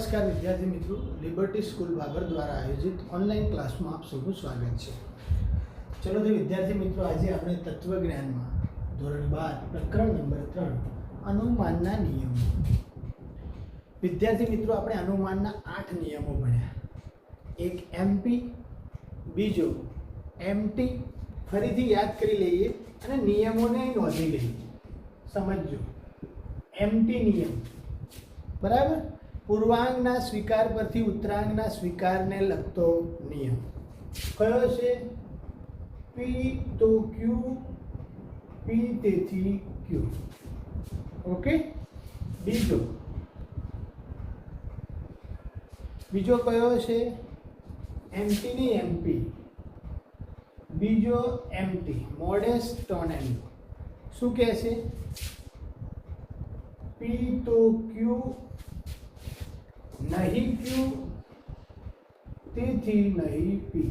नमस्कार विद्यार्थी मित्रों, लिबर्टी स्कूल बाबर द्वारा आयोजित ऑनलाइन क्लास में आप सबનું સ્વાગત છે। चलो तो विद्यार्थी मित्रों, आज આપણે तत्वज्ञान में ધોરણ 12 પ્રકરણ નંબર 3 अनुमानना नियमो। विद्यार्थी मित्रों, આપણે अनुमानना 8 નિયમો ભણ્યા। एक एमपी, बीजो एमटी। ફરીથી યાદ કરી લઈએ અને નિયમોને નોંધી લઈએ। સમજો एमटी नियम बराबर, पूर्वांगना स्वीकार परथी उत्तरांगना स्वीकारने लगतो नियम कयो छे? पी तो क्यू, पी तेथी क्यू। ओके। बीजो कयो छे? एमटी नी एमपी, बीजो एमटी मोडेस टोनेंडो। शुं कहे छे? पी तो क्यू नहीं क्यू तेथी नहीं पी।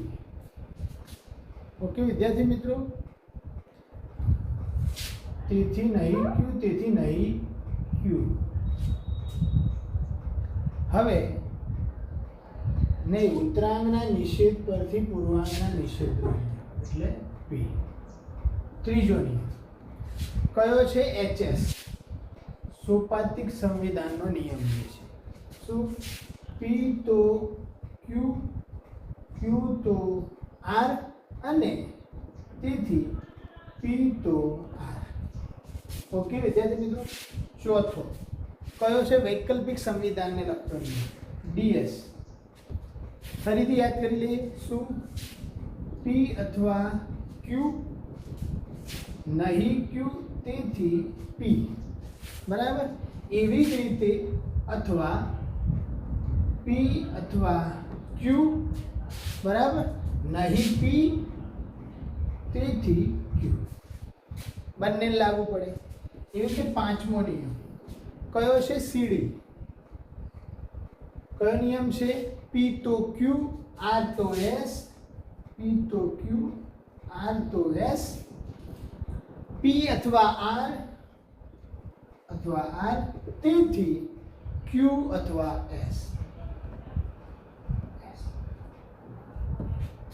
ओके विद्यार्थी मित्रों, तेथी नहीं क्यू, तेथी नहीं क्यू। हवे नहीं उत्तरांगना निषेध परथी पूर्वांगना निषेध એટલે પી। ત્રીજો નિયમ કયો છે? એચએસ सोपातिक संविधानનો નિયમ છે। શું? પી તો ક્યુ, ક્યુ તો આર અને તેથી પી તો આર। ઓકે વિદ્યાર્થી મિત્રો। ચોથો કયો છે? વૈકલ્પિક સંવિધાનને લગતો નિયમ ડીએસ। ફરીથી યાદ કરી લઈએ। શું? પી અથવા ક્યુ નહીં ક્યુ તેથી પી बराबर। एवी ज रीते अथवा पी अथवा क्यू बराबर नहीं पी तेथी क्यू बने लागू पड़े। एवी रीते पांचमो नियम कयो छे? सीडी। कयो नियम छे? पी तो क्यू, आर तो एस, पी तो क्यू, आर तो एस, पी अथवा आर अथवा आर तेथी क्यू अथवा एस।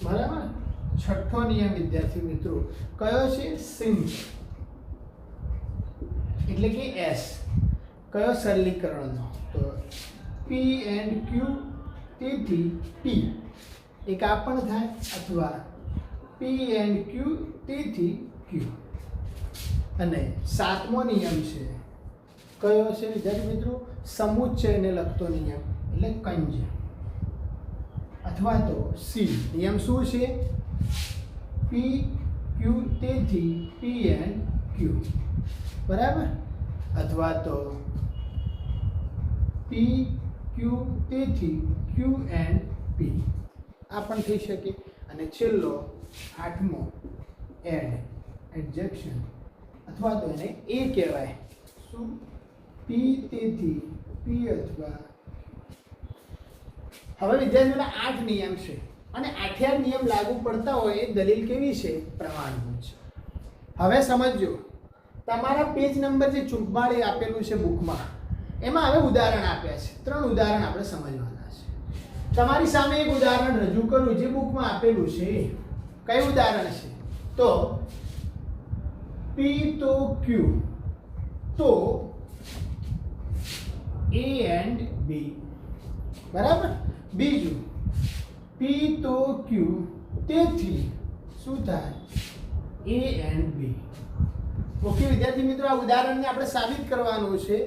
बराबर। छठो नियम विद्यार्थी मित्रों कयो छे? सिंक એટલે કે એસ। કયો? સરલીકરણનો। તો પી એન્ડ ક્યુ તેથી પી એક આ પણ થાય અથવા પી એન્ડ ક્યુ તેથી ક્યુ। અને સાતમો નિયમ છે કયો છે વિદ્યાર્થી મિત્રો? સમુચ્ચયને લગતો નિયમ એટલે કંજ અથવા તો સી। નિયમ શું છે? પી ક્યુ તેથી પી એન્ડ ક્યુ બરાબર, અથવા તો પી ક્યુ તેથી ક્યુ એન્ડ પી આ પણ થઈ શકે। અને છેલ્લો આઠમો એડ એડજેક્શન અથવા તો એને એ કહેવાય। શું? पी तेथी पी अथवा। હવે વિદ્યાર્થીઓને 8 નિયમ છે અને 8 નિયમ લાગુ પડતા હોય એ દલીલ કેવી છે? પ્રમાણભૂત છે। હવે સમજો, તમારા પેજ નંબર જે 44 આપેલું છે બુકમાં, એમાં હવે ઉદાહરણ આપ્યા છે। 3 ઉદાહરણ આપણે સમજવાના છે। તમારી સામે એક ઉદાહરણ રજૂ કરું જે બુકમાં આપેલું છે। કયું ઉદાહરણ છે? તો P તો Q तो A एंड B बराबर। बीजू P तो Q तेथी शू थाय? A and B। ओके विद्यार्थी मित्रों, आ उदाहरण ने આપણે સાબિત કરવાનું છે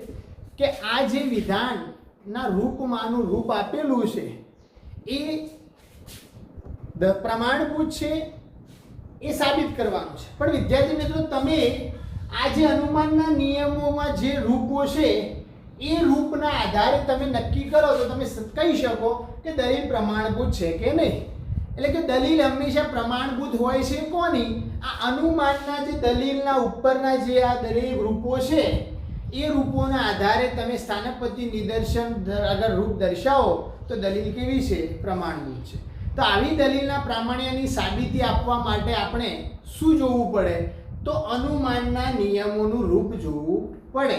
કે આ જે વિધાનના રૂપમાંનું રૂપ આપેલું છે એ પ્રમાણભૂત છે એ સાબિત કરવાનું છે। પણ વિદ્યાર્થી મિત્રો, તમે આ જે અનુમાનના નિયમોમાં જે રૂપો છે એ રૂપના આધારે તમે નક્કી કરો તો તમે કહી શકો કે દલીલ પ્રમાણભૂત છે કે નહીં। એટલે કે દલીલ હંમેશા પ્રમાણભૂત હોય છે કોની? આ અનુમાનના જે દલીલના ઉપરના જે આ દરેક રૂપો છે એ રૂપોના આધારે તમે સ્થાનપતિ નિદર્શન અગર રૂપ દર્શાવો તો દલીલ કેવી છે? પ્રમાણભૂત છે। તો આવી દલીલના પ્રામાણ્યની સાબિતી આપવા માટે આપણે શું જોવું પડે? તો अनुमानना नियमोનું રૂપ જોવું પડે।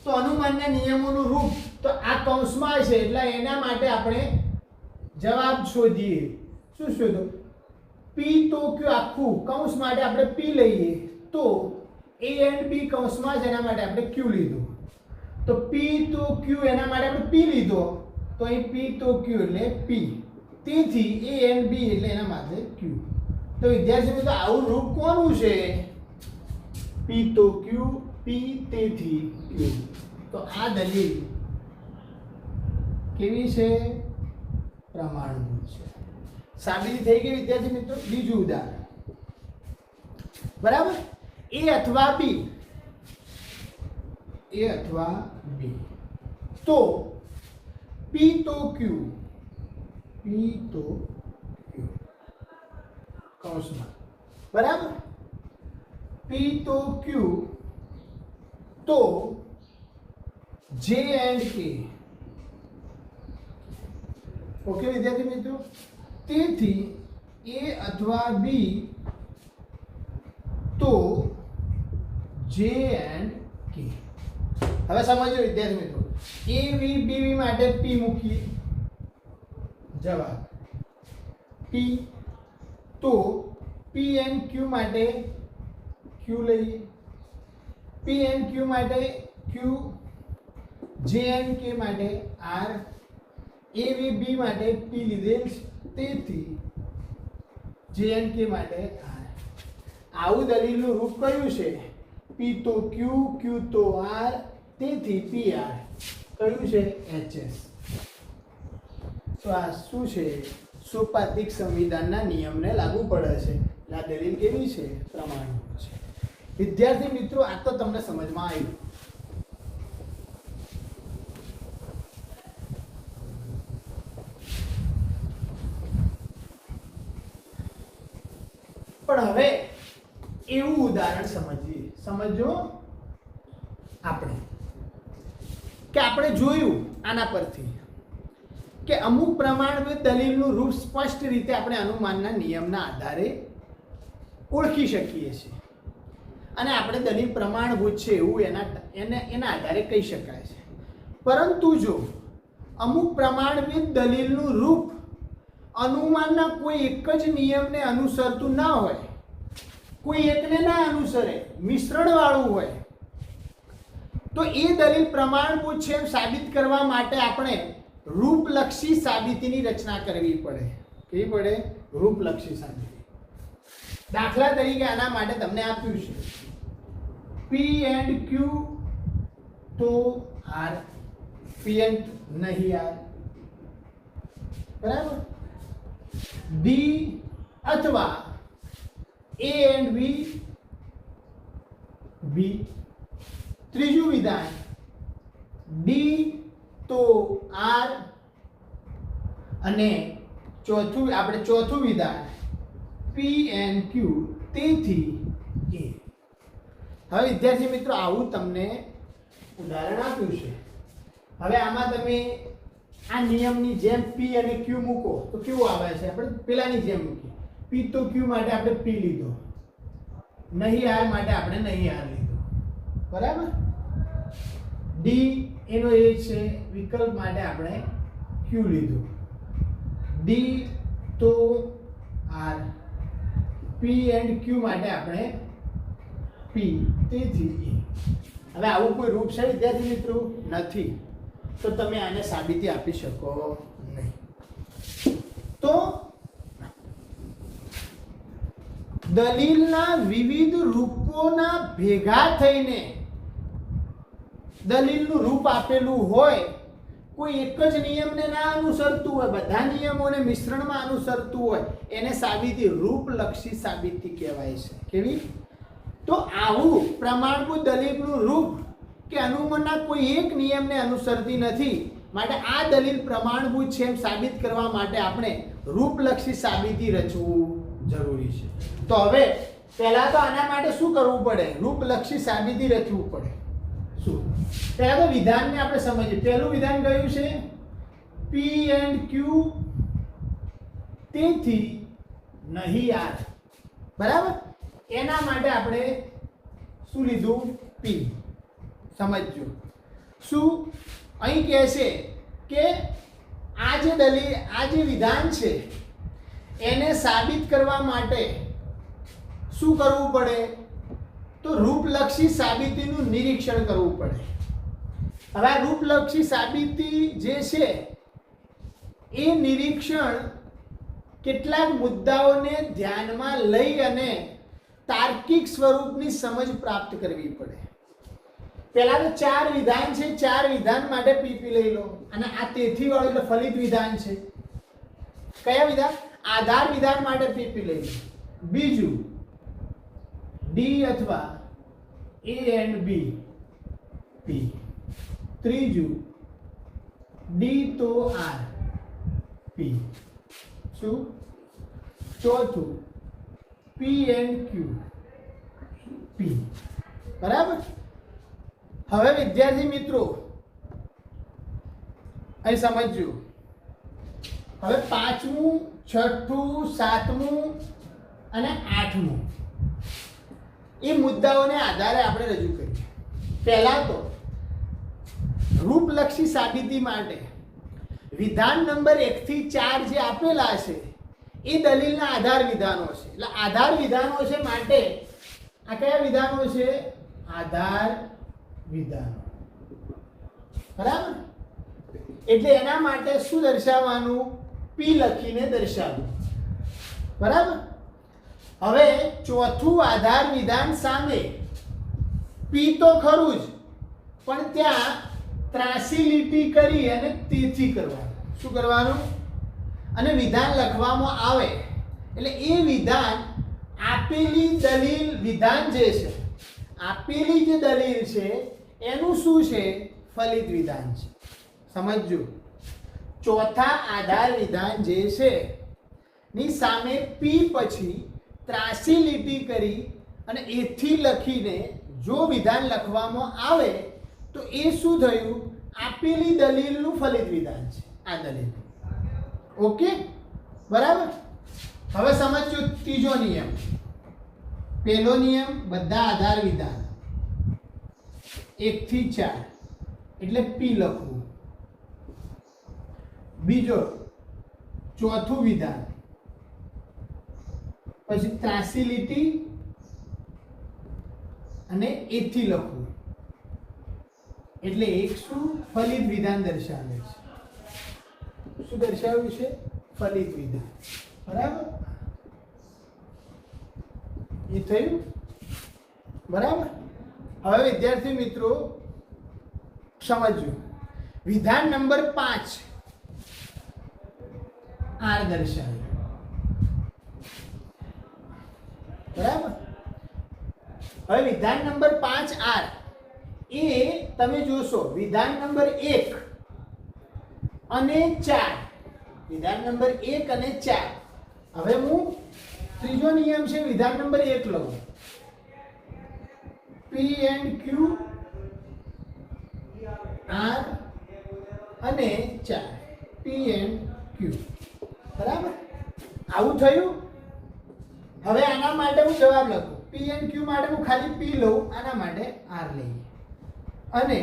તો અનુમાનના નિયમોનું રૂપ તો આ કૌંસમાં છે, એટલે એના માટે આપણે જવાબ શોધીએ. શું શોધો? p તો q આખું કૌંસ માટે આપણે p લઈએ તો a and b કૌંસમાં છે, એના માટે આપણે q લીધું. તો p તો q એના માટે આપણે p લીધો, તો અહીં p તો q એટલે p. તેથી a and b એટલે એના માટે q. તો વિદ્યાર્થી મિત્રો આવું રૂપ કોનું છે? p તો q, p તેથી q. તો આ દલીલ કેવી છે? પ્રમાણભૂત છે. સાબિતી થઈ ગઈ વિદ્યાર્થી મિત્રો. બીજું ઉદાહરણ, બરાબર? a અથવા b, a અથવા b, તો p તો q, p તો q કૌંસમાં, બરાબર? p તો q તો j and k. ઓકે વિદ્યાર્થી મિત્રો. તેથી a અથવા b તો j and k. હવે સમજો વિદ્યાર્થી મિત્રો, a v b v માટે p મૂકીએ જવાબ p, તો p and q માટે q લઈએ, p and q માટે q, j and k માટે r, a v b માટે p લીધેલ છે, તેથી j and k માટે r. આવું દલીલનું રૂપ કયું છે? p તો q, q તો r, તેથી pr. કયું છે? hs. તો આ શું છે? સોપાધિક સંવિધાનના નિયમને લાગુ પડે છે. આ દલીલ કેવી છે? પ્રમાણભૂત છે. વિદ્યાર્થી મિત્રો આ તો તમને સમજમાં આવ્યું. પણ હવે એવું ઉદાહરણ સમજીએ. સમજો આપણે કે આપણે જોયું આના પરથી કે અમુક પ્રમાણભૂત દલીલનું રૂપ સ્પષ્ટ રીતે આપણે અનુમાનના નિયમના આધારે ઓળખી શકીએ છીએ, અને આપણે દલીલ પ્રમાણભૂત છે એવું એના આધારે કહી શકાય છે. પરંતુ જો અમુક પ્રમાણભૂત દલીલનું રૂપ અનુમાનના કોઈ એક જ નિયમને અનુસરતું ના હોય, કોઈ એકને ના અનુસરે, મિશ્રણ વાળું હોય, તો એ દલીલ પ્રમાણભૂત છે એમ સાબિત કરવા માટે આપણે રૂપલક્ષી સાબિતીની રચના કરવી પડે. કેવી પડે? રૂપલક્ષી સાબિતી. દાખલા તરીકે આના માટે તમને આપ્યું છે p and q તો r, p and નહીં r, બરાબર? d અથવા a and b, b. ત્રીજું વિધાન d તો r, અને ચોથું વિધાન p and q તેથી a. હવે વિદ્યાર્થી મિત્રો આવું તમને ઉદાહરણ આપ્યું છે. હવે આમાં તમે આ નિયમની જેમ p અને q મૂકો તો કેવું આવે છે? આપણે પેલાની જેમ મૂકીએ. p તો q માટે આપણે p લીધો, નહીં r માટે આપણે નહીં r લીધો, બરાબર? d એનો એ છે વિકલ્પ માટે આપણે q લીધું, d તો r, p and q માટે આપણે p તેથી a. હવે આવું કોઈ રૂપ છે વિદ્યાર્થી મિત્રો? નથી. તો તમે આને સાબિતી આપી શકો નહીં. તો દલીલના વિવિધ રૂપોના ભેગા થઈને દલીલનું રૂપ આપેલું હોય, કોઈ એક જ નિયમને ના અનુસરતું હોય, બધા નિયમોને મિશ્રણમાં અનુસરતું હોય, એને સાબિતી રૂપલક્ષી સાબિતી કહેવાય છે. કેવી? તો આવું પ્રમાણભૂત દલીલનું રૂપ કે અનુમાનના કોઈ એક નિયમને અનુસરતી નથી, માટે આ દલીલ પ્રમાણભૂત છે એમ સાબિત કરવા માટે આપણે રૂપલક્ષી સાબિતી રચવું જરૂરી છે. તો હવે પહેલા તો આના માટે શું કરવું પડે? રૂપલક્ષી સાબિતી રચવું પડે. શું? પહેલા તો વિધાનને આપણે સમજીએ. પહેલું વિધાન કયું છે? p and q તેથી નહીં r, બરાબર? એના માટે આપણે શું લીધું? p. સમજજો. શું અહીં કહે છે કે આ જે દલીલ, આ જે વિધાન છે એને સાબિત કરવા માટે શું કરવું પડે? તો રૂપલક્ષી સાબિતીનું નિરીક્ષણ કરવું પડે. હવે આ રૂપલક્ષી સાબિતી જે છે એ નિરીક્ષણ કેટલાક મુદ્દાઓને ધ્યાનમાં લઈ અને તાર્કિક સ્વરૂપની સમજ પ્રાપ્ત કરવી પડે. પહેલા તો 4 વિધાન છે, 4 વિધાન માટે પીપી લઈ લો. અને આ તેથી વાળું એટલે ફલિત વિધાન છે. કયા વિધાન? આધાર વિધાન માટે પીપી લઈ લો. બીજું ડી અથવા એ એન્ડ બી પી. ત્રીજું ડી તો આર પી. શું? ચોથું પી એન્ડ ક્યુ પી. બરાબર. હવે વિદ્યાર્થી મિત્રો અહીં સમજજો. હવે 5મું, 6થું, 7મું અને 8મું એ મુદ્દાઓને આધારે આપણે રજૂ કરીએ. પહેલા તો રૂપલક્ષી સાબિતી માટે વિધાન નંબર 1 થી 4 જે આપેલા છે એ દલીલના આધાર વિધાનો છે. એટલે આધાર વિધાનો છે માટે આ કયા વિધાનો છે? આધાર વિધાનો. બરાબર. એટલે એના માટે શું દર્શાવવાનું? પી લખીને દર્શાવવું. બરાબર. હવે ચોથું આધાર વિધાન સામે પી તો ખરું જ, પણ ત્યાં ત્રાસી લીટી કરી અને તેથી કરવાનું. શું કરવાનું? અને વિધાન લખવામાં આવે એટલે એ વિધાન આપેલી દલીલ, વિધાન જે છે આપેલી જે દલીલ છે એનું શું છે? ફલિત વિધાન છે. સમજજો. ચોથા આધાર વિધાન જે છે ની સામે પી પછી ત્રાસી લીટી કરી અને એથી લખીને જો વિધાન લખવામાં આવે તો એ શું થયું? આપેલી દલીલનું ફલિત વિધાન છે આ દલીલ. ઓકે, બરાબર. હવે સમજો ત્રીજો નિયમ. પહેલો નિયમ બધા આધાર વિધાન 1 થી 4 એટલે પી લખવું. બીજો ચોથું વિધાન પછી ત્રાસી લીટી અને એથી લખવું એટલે એક શું? ફલિત વિધાન દર્શાવે છે. શું દર્શાવ્યું છે? ફલિત વિધાન. બરાબર. એ થયું. બરાબર. હવે વિદ્યાર્થી મિત્રો સમજો. વિધાન નંબર 5 આર દર્શાવે. બરાબર. હવે વિધાન નંબર 5 આર એ તમે જોશો વિધાન નંબર 1 અને 4. વિધાન નંબર 1 અને 4. હવે હું ત્રીજો નિયમ છે વિધાન નંબર 1 લઉં. પી એન્ડ ક્યુ આર અને 4. પી એન્ડ ક્યુ. બરાબર. આવું થયું. હવે આના માટે હું જવાબ લખું. પી એન્ડ ક્યુ માટે હું ખાલી પી લઉં, આના માટે આર લઈએ અને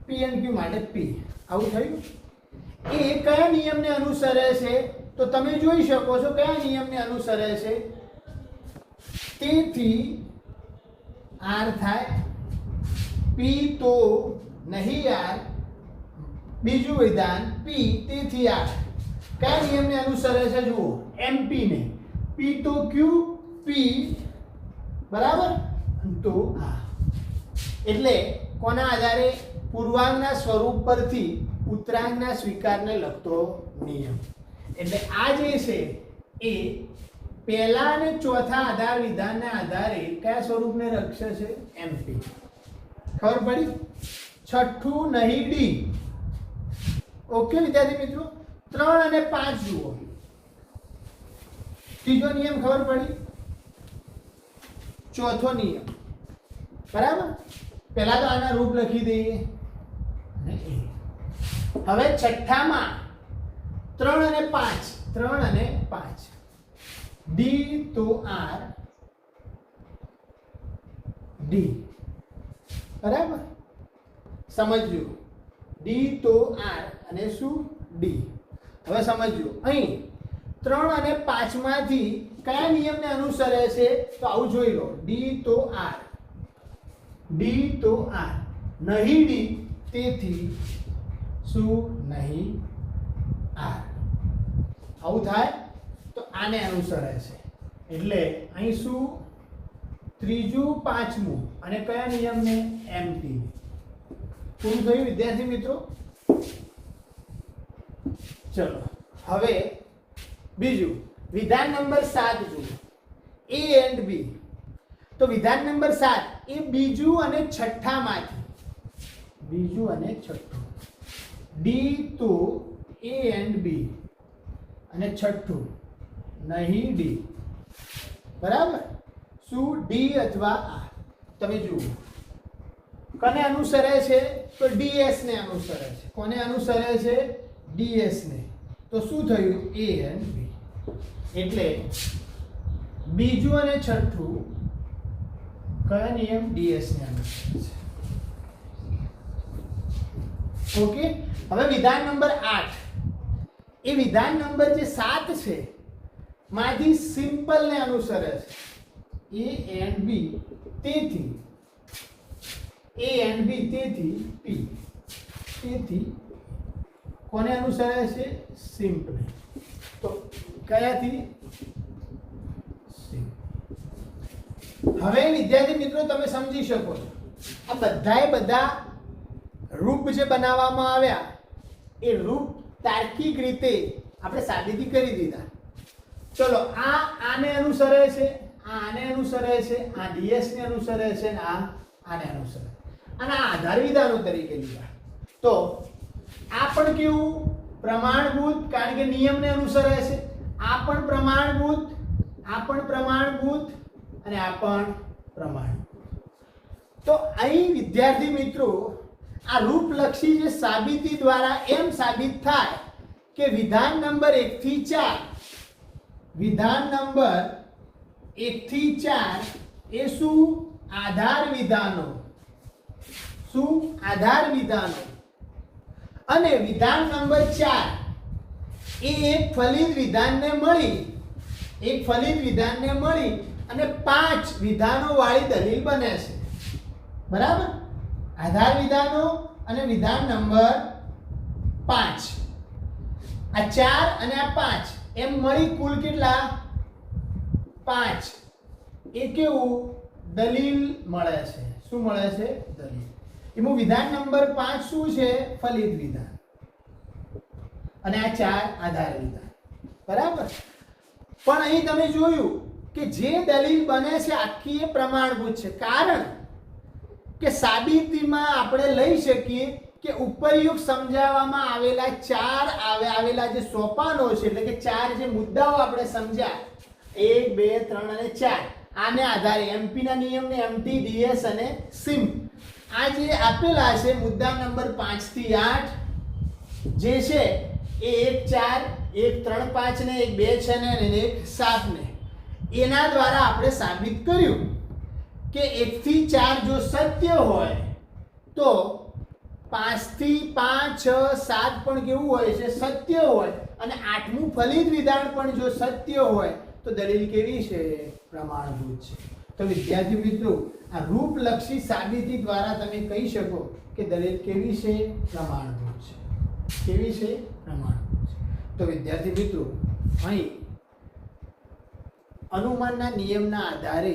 પી એન્ડ ક્યુ માટે પી. આવું થયું. એ કયા નિયમને અનુસરે છે? તો તમે જોઈ શકો છો કયા નિયમને અનુસરે છે. તેથી આર થાય. પી તો નહીં આર. બીજું વિધાન પી તેથી આર. કયા નિયમને અનુસરે છે? જુઓ, એમપી ને. પી તો ક્યુ, પી બરાબર તો આ. એટલે કોના આધારે? પૂર્વાંગના સ્વરૂપ પરથી ઉત્તરાંગના સ્વીકારને લગતો નિયમ. એટલે આ જે છે એ પહેલા અને ચોથા આધાર વિધાનના આધારે કયા સ્વરૂપને રક્ષે છે? એમપી. ખબર પડી? છઠ્ઠું નહીં ડી. ઓકે વિદ્યાર્થી મિત્રો. 3 અને 5 જુઓ. ત્રીજો નિયમ ખબર પડી? ચોથો નિયમ. બરાબર. પહેલા તો આના રૂપ લખી દઈએ. હવે છઠ્ઠામાં 3 અને 5. 3 અને 5. ડી તો આર ડી. બરાબર. સમજજો, ડી તો આર અને શું ડી. હવે સમજજો અહીં 3 અને 5 માંથી કયા નિયમને અનુસરે છે તો આવું જોઈ લો, ડી તો આર, ડી તો આર, નહીં ડી તેથી શું નહીં આર. આવું થાય તો આને અનુસરે છે. એટલે અહીં શું ત્રીજું પાંચમું અને કયા નિયમને એમટી. પૂરું થયું વિદ્યાર્થી મિત્રો. ચલો હવે બીજું વિધાન નંબર 7 જુઓ, એ એન્ડ બી. તો વિધાન નંબર 7 એ બીજું અને છઠ્ઠામાંથી, બીજું અને છઠ્ઠું, ડી તો એ એન્ડ બી અને છઠ્ઠું નહીં ડી. બરાબર, શું ડી અથવા આર. તમે જુઓ કોને અનુસરે છે તો ડીએસ ને અનુસરે છે. કોને અનુસરે છે? ડીએસ ને. તો શું થયું? એ એન્ડ બી. એટલે બીજું અને છઠ્ઠું કયા નિયમ? ડીએસ ને અનુસરે છે. ઓકે. હવે વિધાન નંબર 8, એ વિધાન નંબર જે 7 છે માંથી સિમ્પલ ને અનુસરે છે. એ એન્ડ બી તેથી, એ એન્ડ બી તેથી પી. તેથી કોને અનુસરે છે? સિમ્પલ. તો કયાથી? સિમ્પ. હવે વિદ્યાર્થી મિત્રો તમે સમજી શકો છો આ બધા રૂપ જે બનાવવામાં આવ્યા એ રૂપ તાર્કિક રીતે આપણે સાબિતી કરી દીધા. ચલો આ આને અનુસરે છે, આ આને અનુસરે છે, આ ડીએસ ને અનુસરે છે અને આ આને અનુસરે. અને આ આધાર વિધાનો તરીકે લીધા. તો આ પણ કેવું? પ્રમાણભૂત, કારણ કે નિયમને અનુસરે છે. આ પણ પ્રમાણભૂત, આ પણ પ્રમાણભૂત અને આ પણ પ્રમાણભૂત. તો અહીં વિદ્યાર્થી મિત્રો આ રૂપલક્ષી જે સાબિતી દ્વારા એમ સાબિત થાય કે વિધાન નંબર 1 થી 4, વિધાન નંબર 1 થી 4 એ શું? આધાર વિધાનો. શું? આધાર વિધાનો. અને વિધાન નંબર 4 એ એક ફલિત વિધાનને મળી, એક ફલિત વિધાનને મળી અને 5 વિધાનો વાળી દલીલ બને છે. બરાબર? આધાર વિધાનો અને વિધાન નંબર 5, આ 4 અને આ 5 એમ મળી કુલ કેટલા? 5. એ કેવું? દલીલ મળે છે. શું મળે છે? દલીલ. એમાં વિધાન નંબર 5 શું છે? ફલિત વિધાન. અને આ 4 આધાર વિધાન. બરાબર? પણ અહીં તમે જોયું કે જે દલીલ બને છે આખી એ પ્રમાણભૂત છે. કારણ કે સાબિતીમાં આપણે લઈ શકીએ કે ઉપરયુક્ત સમજાવવામાં આવેલા 4 આવેલા જે સોપાનો છે, એટલે કે 4 જે મુદ્દાઓ આપણે સમજ્યા 1 2 3 અને 4, આને આધારે એમપી ના નિયમને એમટી, ડીએસ અને સિમ્પ આ જે આપેલા છે મુદ્દા નંબર 5 થી 8 જે છે એ 1 4 1 3 5 ને 1 2 6 ને અને 1 7 ને એના દ્વારા આપણે સાબિત કર્યું કે 1 થી 4 જો સત્ય હોય તો 5 થી 5 6 7 પણ કેવું હોય છે? સત્ય હોય. અને 8મું ફલિત વિધાન પણ જો સત્ય હોય તો દલીલ કેવી છે? પ્રમાણભૂત છે. તો વિદ્યાર્થી મિત્રો આ રૂપલક્ષી સાબિતી દ્વારા તમે કહી શકો કે દલીલ કેવી છે? પ્રમાણભૂત છે. કેવી છે? પ્રમાણભૂત છે. તો વિદ્યાર્થી મિત્રો અહીં અનુમાનના નિયમના આધારે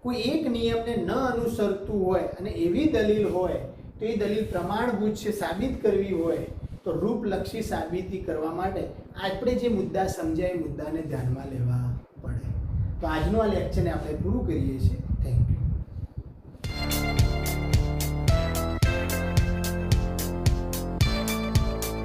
કોઈ એક નિયમને ન અનુસરતું હોય અને એવી દલીલ હોય તો એ દલીલ પ્રમાણભૂત છે સાબિત કરવી હોય તો રૂપલક્ષી સાબિતી કરવા માટે આપણે જે મુદ્દા સમજ્યા એ મુદ્દાને ધ્યાનમાં લેવા પડે. તો આજનું આ લેક્ચરને આપણે પૂરું કરીએ છીએ.